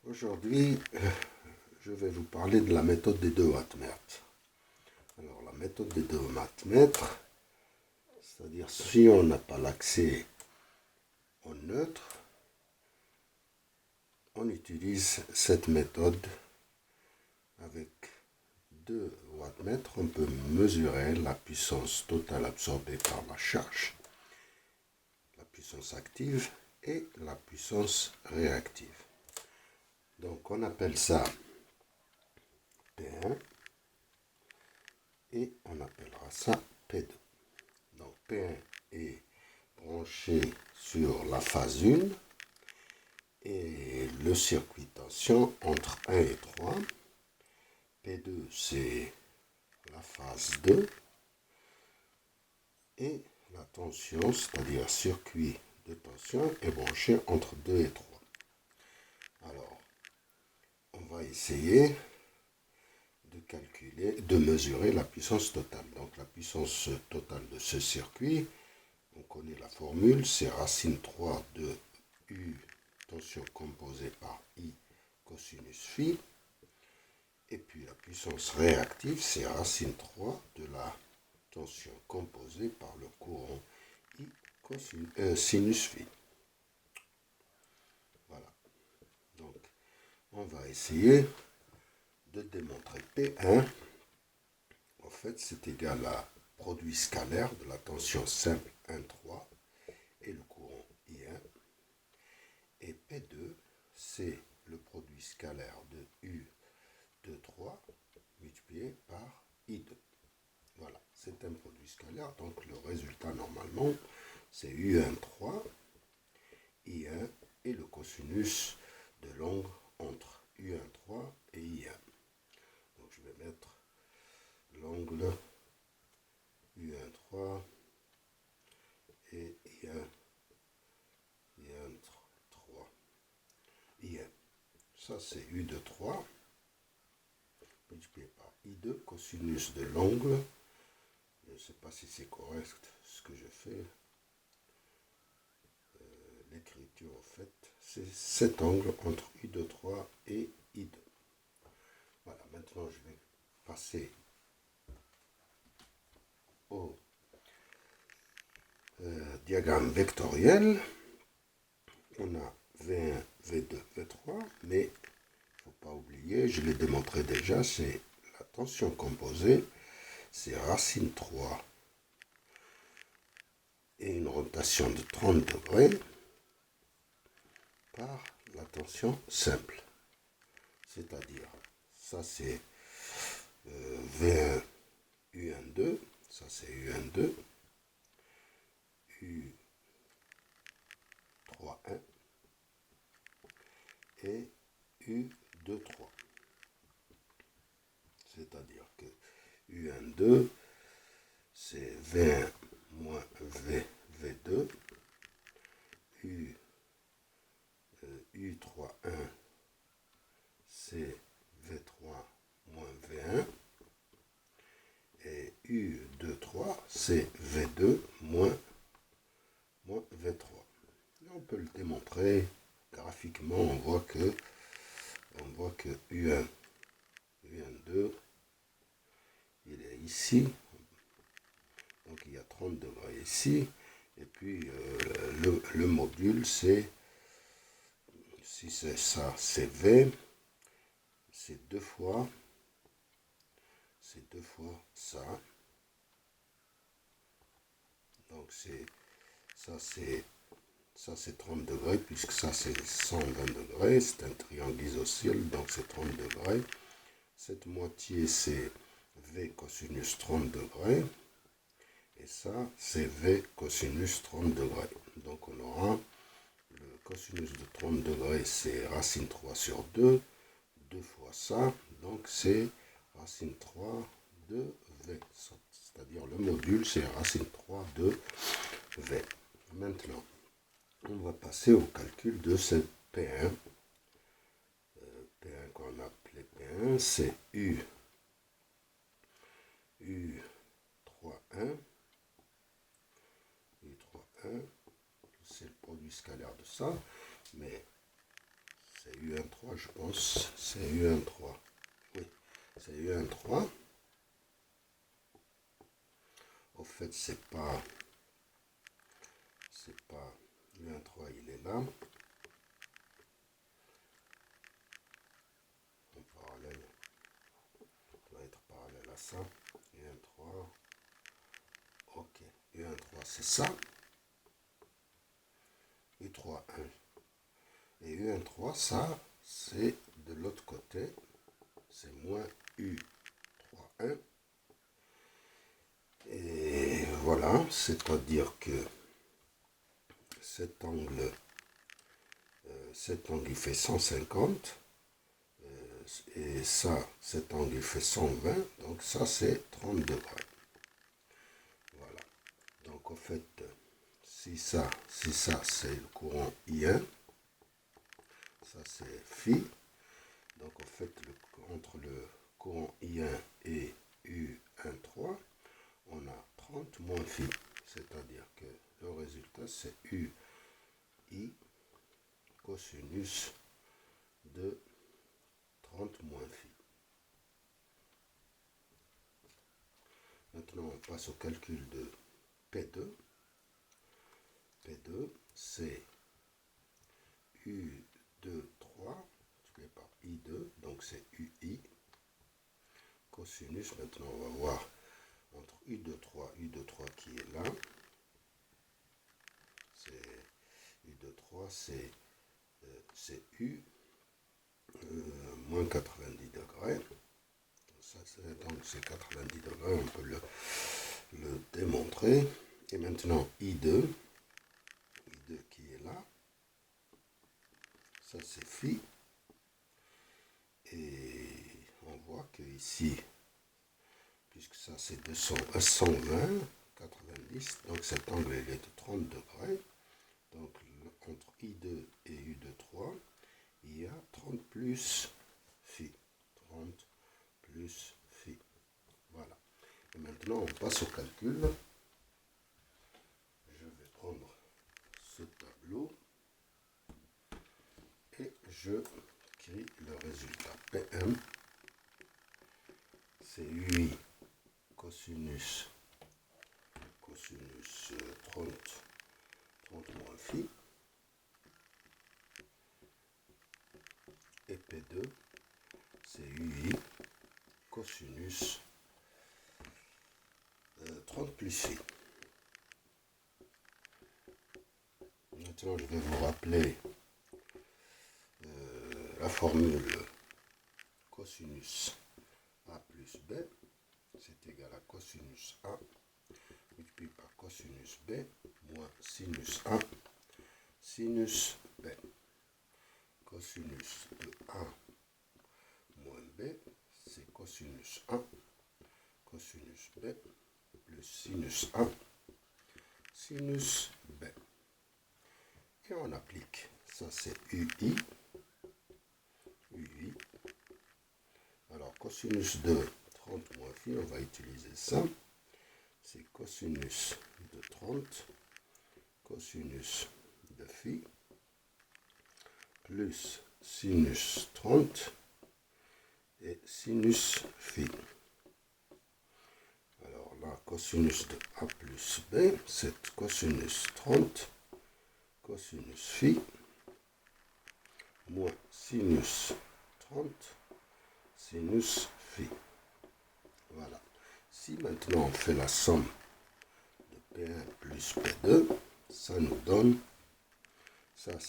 Aujourd'hui, je vais vous parler de la méthode des deux wattmètres. Alors, la méthode des deux wattmètres, c'est-à-dire si on n'a pas l'accès au neutre, on utilise cette méthode avec deux wattmètres. On peut mesurer la puissance totale absorbée par la charge, la puissance active et la puissance réactive. Donc, on appelle ça P1 et on appellera ça P2. Donc, P1 est branché sur la phase 1 et le circuit tension entre 1 et 3. P2, c'est la phase 2 et la tension, c'est-à-dire circuit de tension, est branché entre 2 et 3. Alors, on va essayer de calculer, de mesurer la puissance totale. Donc la puissance totale de ce circuit, on connaît la formule, c'est racine 3 de U tension composée par I cosinus phi. Et puis la puissance réactive, c'est racine 3 de la tension composée par le courant I sinus phi. Voilà. Donc on va essayer de démontrer P1. En fait, c'est égal à produit scalaire de la tension simple 1,3 et le courant I1. Et P2, c'est le produit scalaire de U23 multiplié par I2. Voilà, c'est un produit scalaire. Donc le résultat, normalement, c'est U13, I1 et le cosinus de l'angle entre U13 et I1. Donc je vais mettre l'angle U13 et I1, I13, I1. Ça, c'est U de 3 multiplié par I2, cosinus de l'angle. Je ne sais pas si c'est correct ce que je fais. L'écriture, en fait, c'est cet angle entre U de 3 et I2. Voilà, maintenant je vais passer au diagramme vectoriel. On a V1, V2, V3, mais il ne faut pas oublier, je l'ai démontré déjà, c'est la tension composée, c'est racine 3 et une rotation de 30 degrés par la tension simple. C'est-à-dire, ça c'est V1, U12, ça c'est U12, U31 et U23. C'est-à-dire que U12, c'est V1 moins V2, U31, c'est V3 moins V1, et U23, c'est V2 moins V3. Et on peut le démontrer graphiquement, on voit que U1, U12, il est ici, donc il y a 30 degrés ici, et puis le module, c'est, si c'est ça, c'est V, c'est deux fois ça, donc ça c'est 30 degrés, puisque ça c'est 120 degrés, c'est un triangle isocèle, donc c'est 30 degrés. Cette moitié c'est V cosinus 30 degrés, et ça c'est V cosinus 30 degrés. Donc on aura le cosinus de 30 degrés, c'est racine 3 sur 2, 2 fois ça, donc c'est racine 3 de V, c'est-à-dire le module c'est racine 3 de V. Maintenant, on va passer au calcul de cette P1. P1 qu'on a appelé P1, c'est U31, U31, c'est le produit scalaire de ça, mais c'est U13 je pense, c'est U13, oui, c'est U13. Au fait, c'est pas U13, il est là, en parallèle, il doit être parallèle à ça, U13, ok, U13 c'est ça, U3, 1, et U13 ça, c'est de l'autre côté, c'est moins U3, 1, et voilà, c'est-à-dire que cet angle il fait 150, et ça, cet angle il fait 120, donc ça c'est 30 degrés. Voilà. Donc en fait, si ça c'est le courant I1, ça c'est phi. Donc en fait, entre le courant I1 et U13, on a 30 moins phi. C'est-à-dire que le résultat c'est UI cosinus de 30 moins phi. Maintenant, on passe au calcul de P2. P2, c'est U23 multiplié par I2, donc c'est UI cosinus. Maintenant, on va voir entre U23 qui est là, c'est U23, c'est U moins 90 degrés. Ça, donc c'est 90 degrés, on peut le démontrer. Et maintenant I2 qui est là, ça c'est phi. Et on voit que ici, puisque ça c'est 120, 90, donc cet angle il est de 30 degrés. Donc entre I2 et U23, il y a 30 plus phi. 30 plus phi. Voilà. Et maintenant, on passe au calcul. Je vais prendre ce tableau et je écris le résultat. P1, c'est UI cosinus 30 moins phi. Et P2, c'est UI cosinus 30 plus phi. Maintenant, je vais vous rappeler la formule cosinus A plus B, c'est égal à cosinus A multiplié par cosinus B moins sinus A, sinus B. Cosinus de A moins B, c'est cosinus A, cosinus B plus sinus A, sinus B. Et on applique, ça c'est UI. Alors cosinus de 30 moins phi, on va utiliser ça. C'est cosinus de 30, cosinus de phi, plus sinus 30 et sinus phi. Alors là, cosinus de A plus B, c'est cosinus 30, cosinus phi, moins sinus 30, sinus phi. Voilà. Si maintenant on fait la somme de P1 plus P2, ça nous donne, ça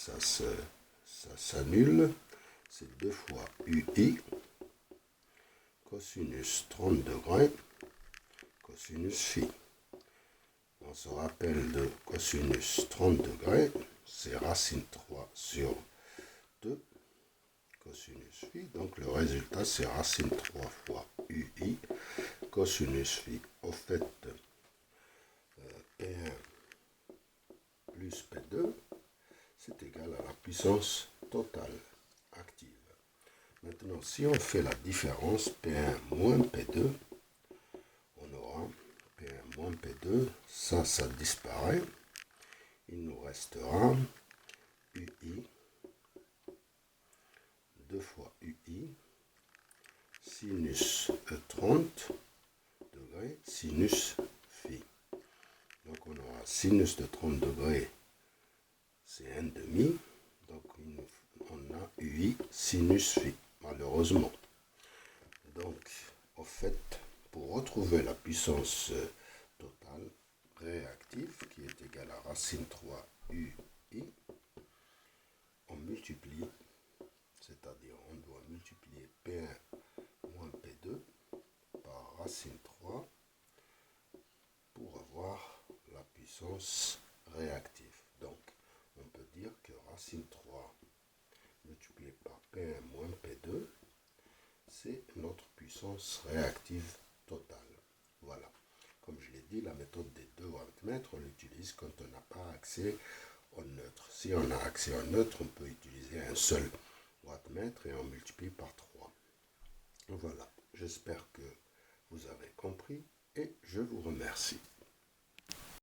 s'annule, c'est 2 fois UI, cosinus 30 degrés, cosinus phi. On se rappelle de cosinus 30 degrés, c'est racine 3 sur 2, cosinus phi. Donc le résultat, c'est racine 3 fois UI, cosinus phi. Au fait, P1 plus P2, c'est égal à la puissance totale active. Maintenant, si on fait la différence P1 moins P2, on aura P1 moins P2, ça disparaît. Il nous restera UI 2 fois UI, sinus 30 degrés, sinus phi. Donc on aura sinus de 30 degrés, c'est 1,5. Donc on a UI sinus phi, malheureusement. Donc, en fait, pour retrouver la puissance totale réactive, qui est égale à racine 3 UI, on multiplie, c'est-à-dire on doit multiplier P1 moins P2 par racine 3 pour avoir la puissance réactive. Donc, on peut dire que racine 3 multiplié par P1 moins P2, c'est notre puissance réactive totale. Voilà. Comme je l'ai dit, la méthode des 2 wattmètres, on l'utilise quand on n'a pas accès au neutre. Si on a accès au neutre, on peut utiliser un seul wattmètre et on multiplie par 3. Voilà. J'espère que vous avez compris et je vous remercie.